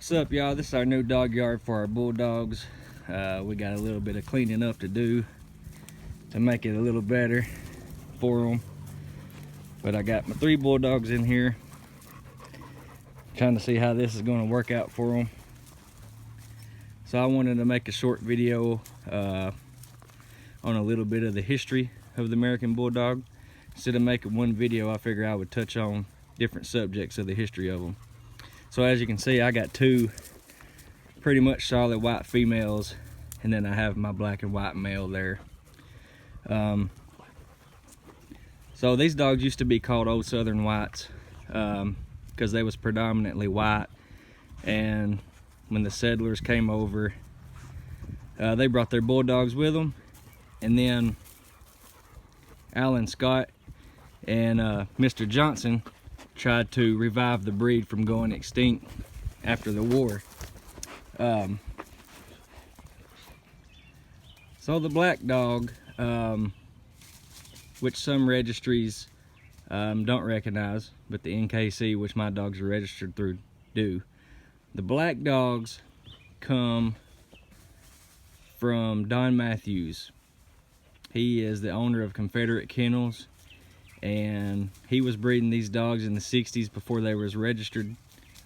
What's up, y'all? This is our new dog yard for our Bulldogs. We got a little bit of cleaning up to do to make it a little better for them. But I got my 3 Bulldogs in here, trying to see how this is going to work out for them. So I wanted to make a short video on a little bit of the history of the American Bulldog. Instead of making one video, I figured I would touch on different subjects of the history of them. So as you can see, I got 2 pretty much solid white females, and then I have my black and white male there. So these dogs used to be called Old Southern Whites because they was predominantly white, and when the settlers came over, they brought their Bulldogs with them, and then Alan Scott and Mr. Johnson tried to revive the breed from going extinct after the war. So the black dog, which some registries don't recognize, but the NKC, which my dogs are registered through, do. The black dogs come from Don Matthews. He is the owner of Confederate Kennels, and he was breeding these dogs in the 60s before they was registered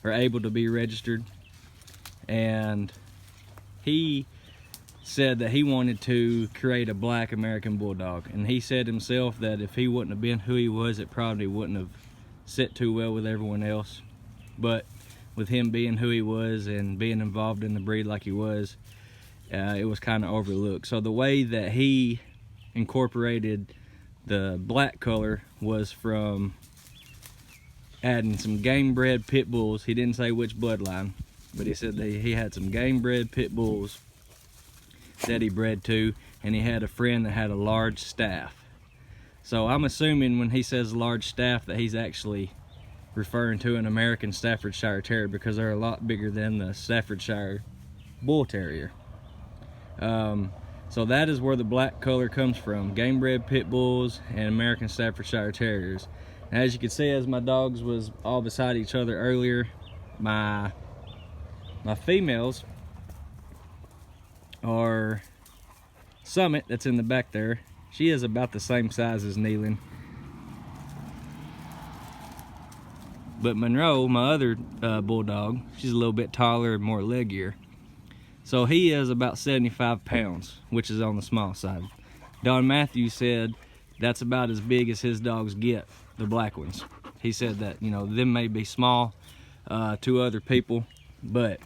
or able to be registered. And he said that he wanted to create a black American Bulldog, and he said himself that if he wouldn't have been who he was, it probably wouldn't have set too well with everyone else. But with him being who he was and being involved in the breed like he was, it was kind of overlooked. So the way that he incorporated the black color was from adding some game bred pit bulls. He didn't say which bloodline, but he said that he had some game bred pit bulls that he bred to, and he had a friend that had a large staff. So I'm assuming when he says large staff that he's actually referring to an American Staffordshire Terrier, because they're a lot bigger than the Staffordshire Bull Terrier. So that is where the black color comes from: game bred pit bulls and American Staffordshire Terriers. And as you can see, as my dogs was all beside each other earlier, my females are Summit, that's in the back there. She is about the same size as Kneeling. But Monroe, my other Bulldog, she's a little bit taller and more leggier. So he is about 75 pounds, which is on the small side. Don Matthews said that's about as big as his dogs get, the black ones. He said that, you know, them may be small to other people, but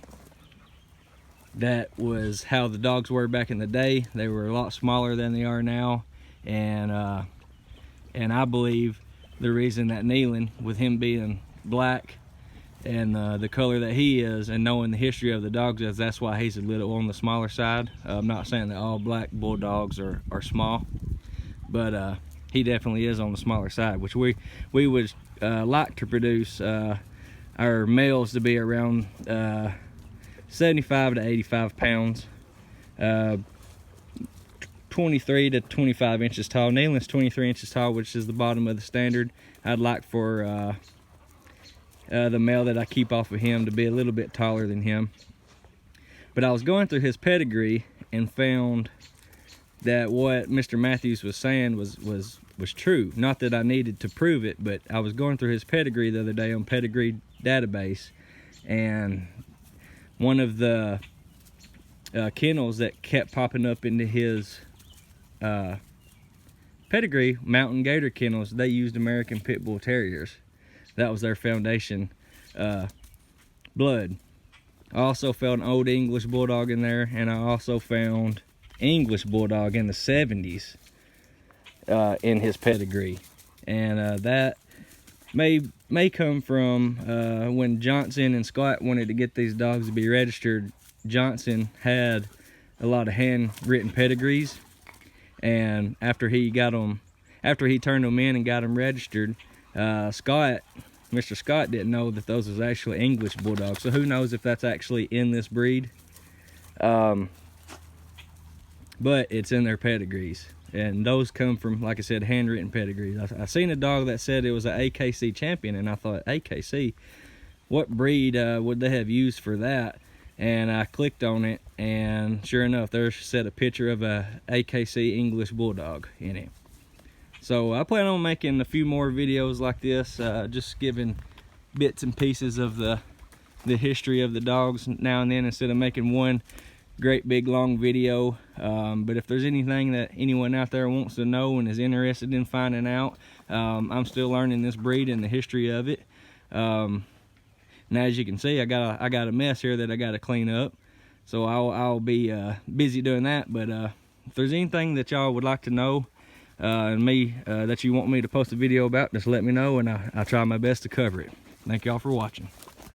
that was how the dogs were back in the day. They were a lot smaller than they are now, and I believe the reason that Kneeling, with him being black and the color that he is, and knowing the history of the dogs, that's why he's a little on the smaller side. I'm not saying that all black Bulldogs are small, but he definitely is on the smaller side, which we would like to produce our males to be around 75 to 85 pounds, 23 to 25 inches tall. Kneeling's 23 inches tall, which is the bottom of the standard. I'd like for the male that I keep off of him to be a little bit taller than him. But I was going through his pedigree and found that what Mr. Matthews was saying was true. Not that I needed to prove it, but I was going through his pedigree the other day on Pedigree Database, and one of the kennels that kept popping up into his pedigree, Mountain Gator Kennels, they used American Pit Bull Terriers. That was their foundation blood. I also found an Old English Bulldog in there, and I also found English Bulldog in the 70s in his pedigree. And that may come from when Johnson and Scott wanted to get these dogs to be registered. Johnson had a lot of handwritten pedigrees, and after he turned them in and got them registered, Mr. Scott didn't know that those was actually English Bulldogs. So who knows if that's actually in this breed. But it's in their pedigrees. And those come from, like I said, handwritten pedigrees. I seen a dog that said it was an AKC champion, and I thought, AKC? what breed would they have used for that, and I clicked on it, and sure enough, there said a picture of a AKC English Bulldog in it. So I plan on making a few more videos like this, just giving bits and pieces of the history of the dogs now and then, instead of making one great big long video. But if there's anything that anyone out there wants to know and is interested in finding out, I'm still learning this breed and the history of it. Now, as you can see, I got a mess here that I got to clean up, so I'll be busy doing that. But if there's anything that y'all would like to know that you want me to post a video about, just let me know, and I'll try my best to cover it. Thank y'all for watching.